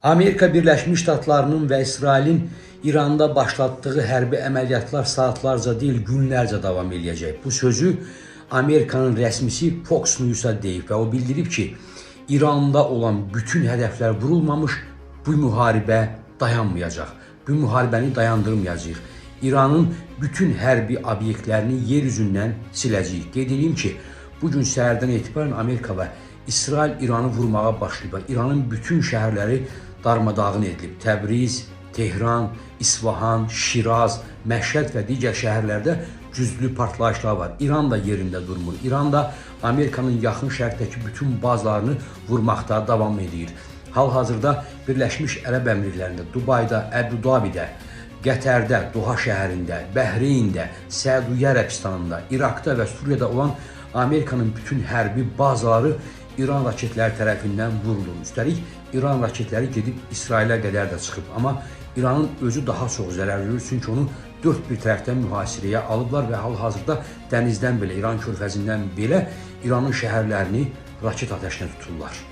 Amerika Birləşmiş Ştatlarının və İsrailin İranda başlatdığı hərbi əməliyyatlar saatlarca deyil, günlərcə davam edəcək. Bu sözü Amerikanın rəsmisi Fox News-a deyib və o bildirib ki, İranda olan bütün hədəflər vurulmamış, bu müharibə dayanmayacaq. Bu müharibəni dayandırmayacaq. İranın bütün hərbi obyektlərini yer üzündən siləcəyik. Qeyd edeyim ki, bugün səhərdən etibarən Amerika və İsrail İranı vurmağa başlayıb. İranın bütün şəhərləri darmadağın edilib. Təbriz, Tehran, İsfahan, Şiraz, Məşhəd və digər şəhərlərdə güclü partlayışlar var. İran da yerində durmur. İran da Amerikanın yaxın şərqdəki bütün bazalarını vurmaqda davam edir. Hal-hazırda Birləşmiş Ərəb Əmirliklərində, Dubayda, Əbu-Dabidə, Qətərdə, Doha şəhərində, Bəhreyndə, Səudiyyə Ərəbistanında, İraqda və Suriyada olan Amerikanın bütün hərbi bazaları İran raketləri tərəfindən vurulur. Üstəlik, İran raketləri gedib İsrailə qədər də çıxıb. Amma İranın özü daha çox zərər görür, çünki onu dörd bir tərəfdən mühasirəyə alıblar və hal-hazırda dənizdən belə, İran körfəzindən belə İranın şəhərlərini raket atəşinə tuturlar.